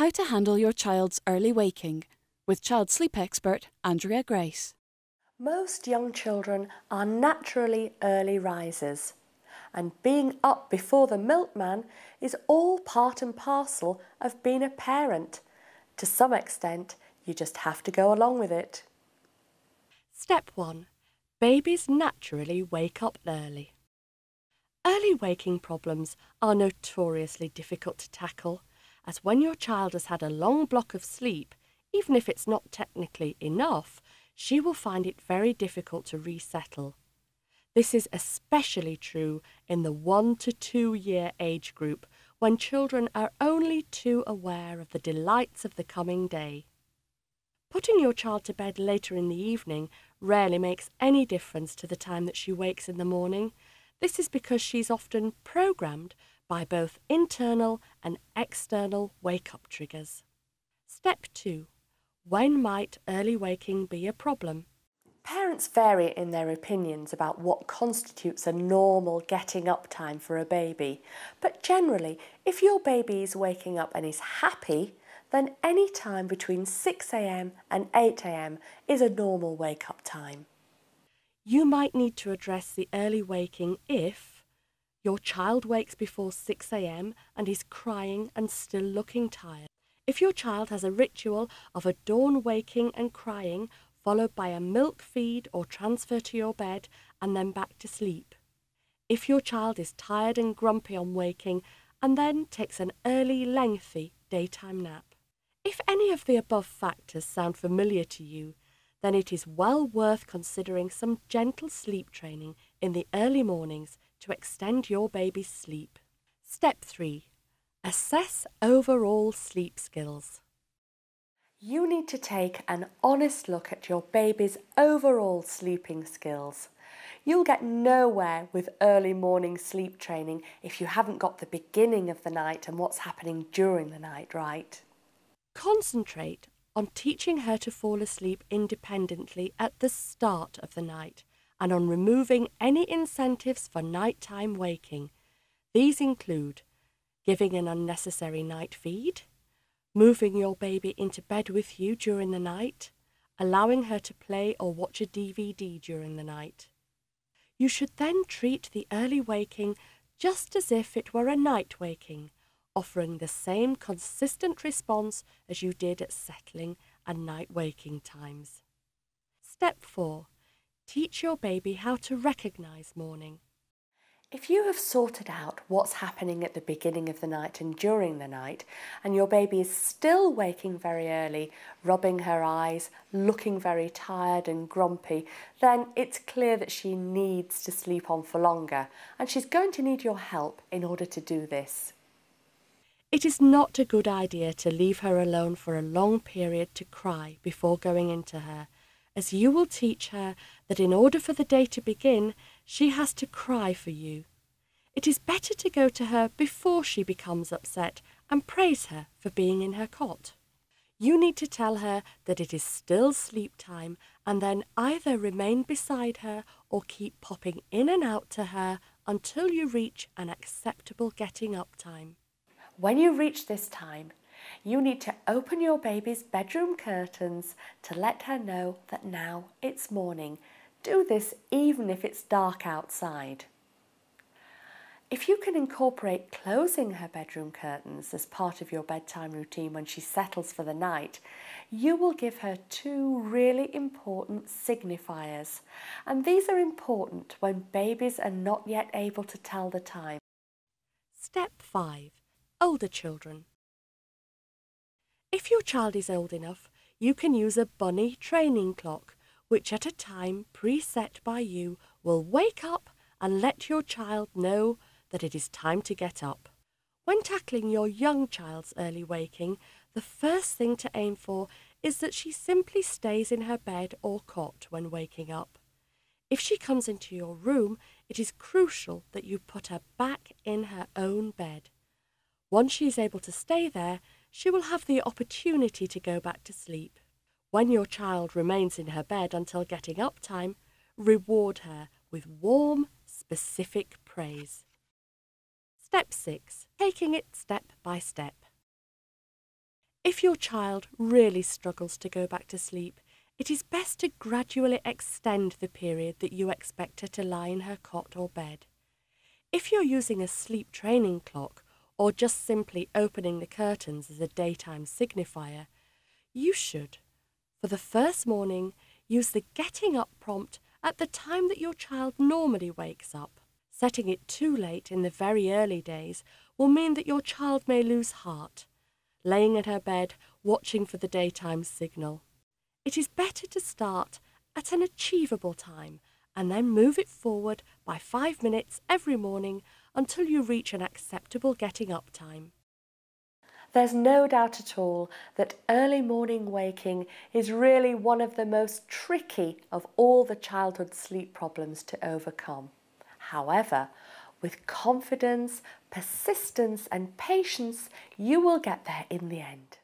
How to handle your child's early waking with child sleep expert Andrea Grace. Most young children are naturally early risers, and being up before the milkman is all part and parcel of being a parent. To some extent, you just have to go along with it. Step 1. Babies naturally wake up early. Early waking problems are notoriously difficult to tackle, as when your child has had a long block of sleep, even if it's not technically enough, she will find it very difficult to resettle. This is especially true in the 1 to 2 year age group, when children are only too aware of the delights of the coming day. Putting your child to bed later in the evening rarely makes any difference to the time that she wakes in the morning. This is because she's often programmed by both internal and external wake-up triggers. Step 2. When might early waking be a problem? Parents vary in their opinions about what constitutes a normal getting up time for a baby, but generally, if your baby is waking up and is happy, then any time between 6 a.m. and 8 a.m. is a normal wake-up time. You might need to address the early waking if your child wakes before 6 a.m. and is crying and still looking tired. If your child has a ritual of a dawn waking and crying, followed by a milk feed or transfer to your bed and then back to sleep. If your child is tired and grumpy on waking and then takes an early, lengthy daytime nap. If any of the above factors sound familiar to you, then it is well worth considering some gentle sleep training in the early mornings to extend your baby's sleep. Step 3. Assess overall sleep skills. You need to take an honest look at your baby's overall sleeping skills. You'll get nowhere with early morning sleep training if you haven't got the beginning of the night and what's happening during the night right. Concentrate on teaching her to fall asleep independently at the start of the night and on removing any incentives for nighttime waking. These include giving an unnecessary night feed, moving your baby into bed with you during the night, allowing her to play or watch a DVD during the night. You should then treat the early waking just as if it were a night waking, offering the same consistent response as you did at settling and night waking times. Step 4. Teach your baby how to recognise morning. If you have sorted out what's happening at the beginning of the night and during the night, and your baby is still waking very early, rubbing her eyes, looking very tired and grumpy, then it's clear that she needs to sleep on for longer, and she's going to need your help in order to do this. It is not a good idea to leave her alone for a long period to cry before going into her, as you will teach her that in order for the day to begin, she has to cry for you. It is better to go to her before she becomes upset and praise her for being in her cot. You need to tell her that it is still sleep time and then either remain beside her or keep popping in and out to her until you reach an acceptable getting up time. When you reach this time, you need to open your baby's bedroom curtains to let her know that now it's morning. Do this even if it's dark outside. If you can incorporate closing her bedroom curtains as part of your bedtime routine when she settles for the night, you will give her 2 really important signifiers. And these are important when babies are not yet able to tell the time. Step 5. Older children. If your child is old enough, you can use a bunny training clock, which at a time preset by you will wake up and let your child know that it is time to get up. When tackling your young child's early waking, the first thing to aim for is that she simply stays in her bed or cot when waking up. If she comes into your room, it is crucial that you put her back in her own bed. Once she is able to stay there, she will have the opportunity to go back to sleep. When your child remains in her bed until getting up time, reward her with warm, specific praise. Step 6. Taking it step by step. If your child really struggles to go back to sleep, it is best to gradually extend the period that you expect her to lie in her cot or bed. If you're using a sleep training clock or just simply opening the curtains as a daytime signifier, you should, for the first morning, use the getting up prompt at the time that your child normally wakes up. Setting it too late in the very early days will mean that your child may lose heart, laying in her bed watching for the daytime signal. It is better to start at an achievable time and then move it forward by 5 minutes every morning until you reach an acceptable getting up time. There's no doubt at all that early morning waking is really one of the most tricky of all the childhood sleep problems to overcome. However, with confidence, persistence and patience, you will get there in the end.